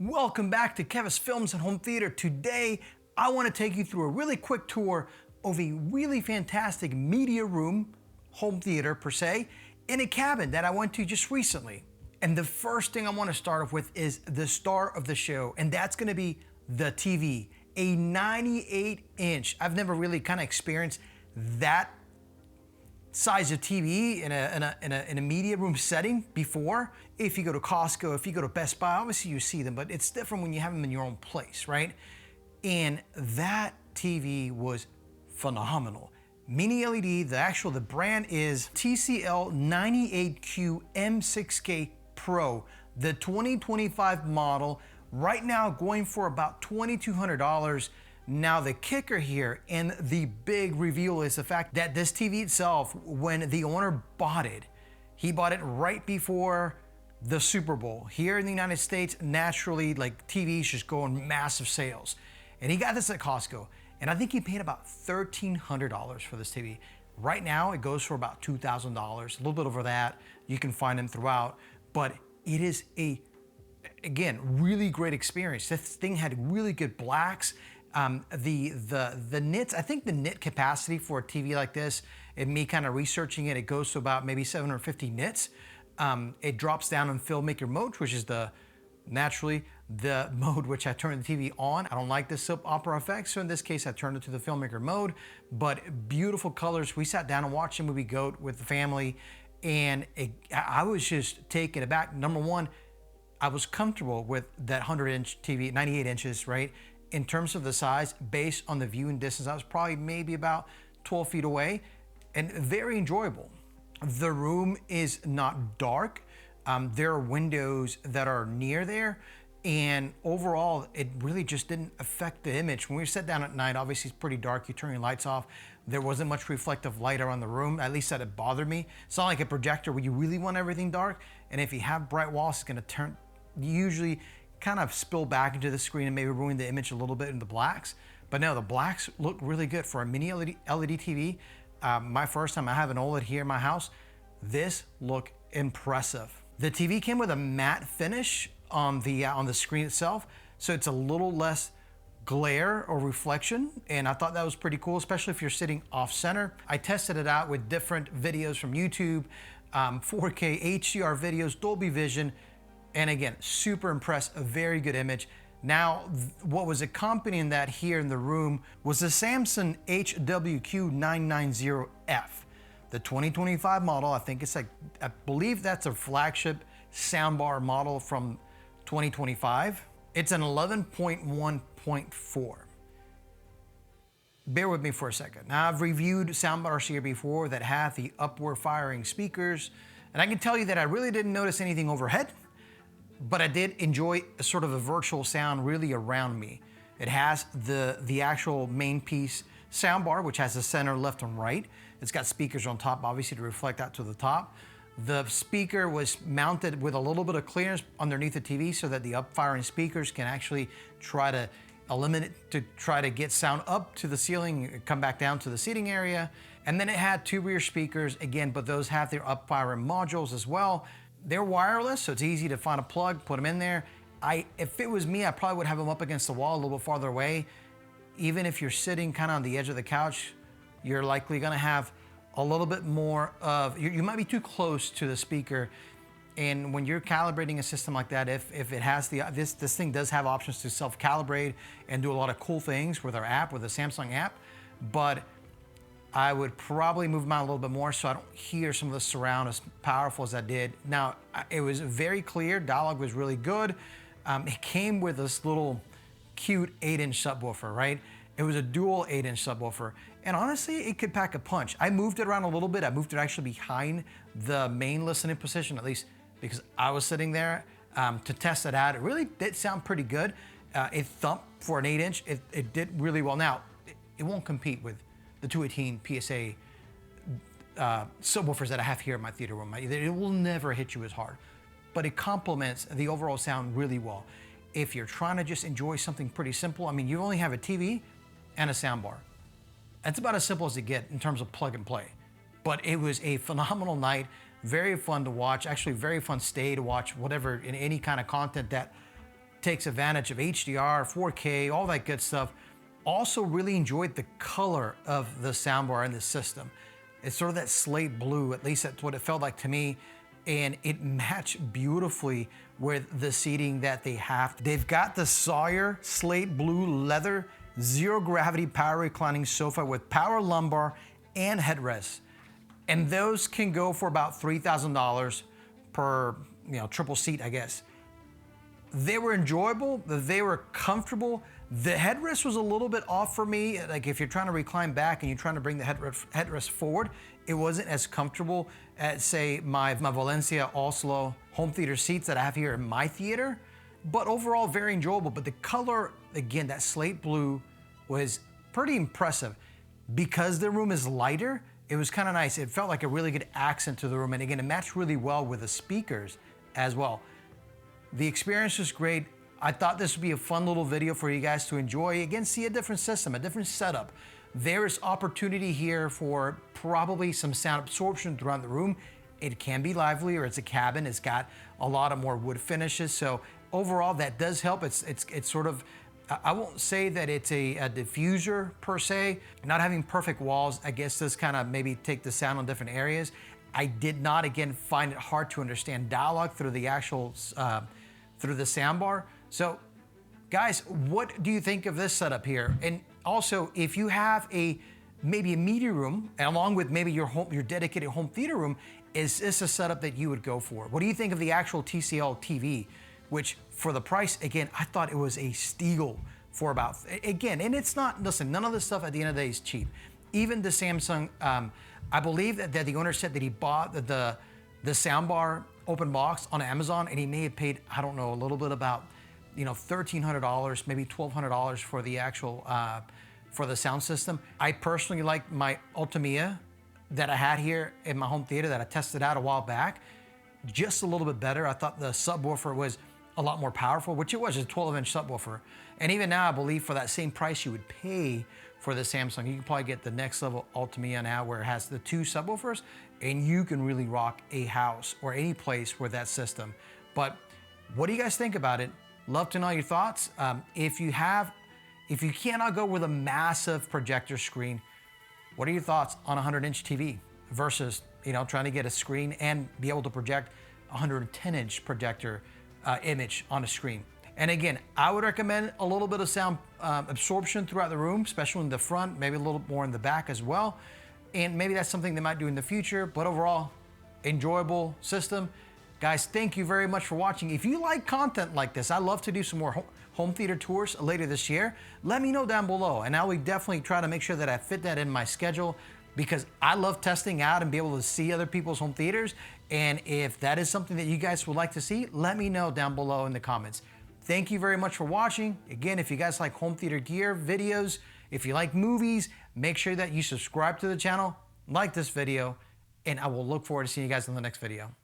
Welcome back to Kevis Films and Home Theater. Today, I want to take you through a really quick tour of a really fantastic media room, home theater per se, in a cabin that I went to just recently. And the first thing I want to start off with is the star of the show, and that's going to be the TV, a 98-inch. I've never really kind of experienced that size of TV in a media room setting before. If you go to Costco, if you go to Best Buy, obviously you see them, but it's different when you have them in your own place, right? And that TV was phenomenal. Mini LED, the brand is TCL 98Q990F Pro, the 2025 model, right now going for about $2,200. Now the kicker here and the big reveal is the fact that this TV itself, when the owner bought it, he bought it right before the Super Bowl. Here in the United States, naturally, like TVs just go on massive sales. And he got this at Costco. And I think he paid about $1,300 for this TV. Right now, it goes for about $2,000, a little bit over that. You can find them throughout, but it is again, really great experience. This thing had really good blacks. The nits, I think the nit capacity for a TV like this, and me kind of researching it, it goes to about maybe 750 nits. It drops down in filmmaker mode, which is naturally the mode which I turn the TV on. I don't like the soap opera effect, so in this case I turned it to the filmmaker mode, but beautiful colors. We sat down and watched the movie GOAT with the family, and I was just taken aback. Number one, I was comfortable with that 100-inch TV, 98 inches, right? In terms of the size, based on the viewing distance, I was probably maybe about 12 feet away, and very enjoyable. The room is not dark. There are windows that are near there, and overall, it really just didn't affect the image. When we sat down at night, obviously it's pretty dark, you turn your lights off. There wasn't much reflective light around the room, at least that it bothered me. It's not like a projector where you really want everything dark, and if you have bright walls, it's gonna usually kind of spill back into the screen and maybe ruin the image a little bit in the blacks. But no, the blacks look really good for a mini LED TV. My first time I have an OLED here in my house, this looked impressive. The TV came with a matte finish on the screen itself, so it's a little less glare or reflection, and I thought that was pretty cool, especially if you're sitting off center. I tested it out with different videos from YouTube, 4K HDR videos, Dolby Vision, and again, super impressed, a very good image. Now, what was accompanying that here in the room was the Samsung HW-Q990F, the 2025 model. I believe that's a flagship soundbar model from 2025. It's an 11.1.4. Bear with me for a second. Now, I've reviewed soundbars here before that have the upward firing speakers, and I can tell you that I really didn't notice anything overhead, but I did enjoy a sort of a virtual sound really around me. It has the actual main piece soundbar, which has the center, left, and right. It's got speakers on top, obviously, to reflect out to the top. The speaker was mounted with a little bit of clearance underneath the TV so that the up-firing speakers can actually try to get sound up to the ceiling, come back down to the seating area. And then it had two rear speakers, again, but those have their up-firing modules as well. They're wireless, so it's easy to find a plug, put them in there. If it was me, I probably would have them up against the wall a little bit farther away. Even if you're sitting kind of on the edge of the couch, you're likely gonna have a little bit more of, you might be too close to the speaker. And when you're calibrating a system like that, if it has this thing does have options to self-calibrate and do a lot of cool things with our app, with the Samsung app, but I would probably move them out a little bit more so I don't hear some of the surround as powerful as I did. Now, it was very clear, dialogue was really good. It came with this little cute 8-inch subwoofer, right? It was a dual 8-inch subwoofer. And honestly, it could pack a punch. I moved it around a little bit. I moved it actually behind the main listening position, at least because I was sitting there to test it out. It really did sound pretty good. It thumped for an 8-inch. It did really well. Now, it won't compete with the 218 PSA subwoofers that I have here in my theater room. It will never hit you as hard, but it complements the overall sound really well. If you're trying to just enjoy something pretty simple, I mean, you only have a TV and a soundbar. That's about as simple as it gets in terms of plug and play. But it was a phenomenal night, very fun to watch, actually very fun stay to watch whatever, in any kind of content that takes advantage of HDR, 4K, all that good stuff. Also really enjoyed the color of the soundbar in the system. It's sort of that slate blue, at least that's what it felt like to me. And it matched beautifully with the seating that they have. They've got the Sawyer slate blue leather, zero gravity power reclining sofa with power lumbar and headrest. And those can go for about $3,000 per, triple seat, I guess. They were enjoyable, they were comfortable. The headrest was a little bit off for me. Like if you're trying to recline back and you're trying to bring the headrest forward, it wasn't as comfortable as say my Valencia Oslo home theater seats that I have here in my theater. But overall, very enjoyable. But the color, again, that slate blue was pretty impressive. Because the room is lighter, it was kind of nice. It felt like a really good accent to the room. And again, it matched really well with the speakers as well. The experience was great. I thought this would be a fun little video for you guys to enjoy. Again, see a different system, a different setup. There is opportunity here for probably some sound absorption throughout the room. It can be lively, or it's a cabin. It's got a lot of more wood finishes. So overall, that does help. It's sort of, I won't say that it's a diffuser per se. Not having perfect walls, I guess, does kind of maybe take the sound on different areas. I did not, again, find it hard to understand dialogue through the actual, through the soundbar. So guys, what do you think of this setup here? And also, if you have maybe a media room, along with maybe your dedicated home theater room, is this a setup that you would go for? What do you think of the actual TCL TV, which for the price, again, I thought it was a steal for about, again, and it's not, listen, none of this stuff at the end of the day is cheap. Even the Samsung, I believe that the owner said that he bought the soundbar open box on Amazon, and he may have paid, I don't know, a little bit about, $1,300, maybe $1,200 for the actual, for the sound system. I personally like my Ultimia that I had here in my home theater that I tested out a while back, just a little bit better. I thought the subwoofer was a lot more powerful, which it was, a 12-inch subwoofer. And even now, I believe for that same price you would pay for the Samsung, you can probably get the next level Ultimia now, where it has the 2 subwoofers, and you can really rock a house or any place with that system. But what do you guys think about it? Love to know your thoughts. If you cannot go with a massive projector screen, what are your thoughts on a 100-inch TV versus, trying to get a screen and be able to project a 110-inch projector image on a screen? And again, I would recommend a little bit of sound absorption throughout the room, especially in the front, maybe a little more in the back as well. And maybe that's something they might do in the future, but overall, enjoyable system. Guys, thank you very much for watching. If you like content like this, I'd love to do some more home theater tours later this year. Let me know down below, and I will definitely try to make sure that I fit that in my schedule, because I love testing out and be able to see other people's home theaters. And if that is something that you guys would like to see, let me know down below in the comments. Thank you very much for watching. Again, if you guys like home theater gear videos, if you like movies, make sure that you subscribe to the channel, like this video, and I will look forward to seeing you guys in the next video.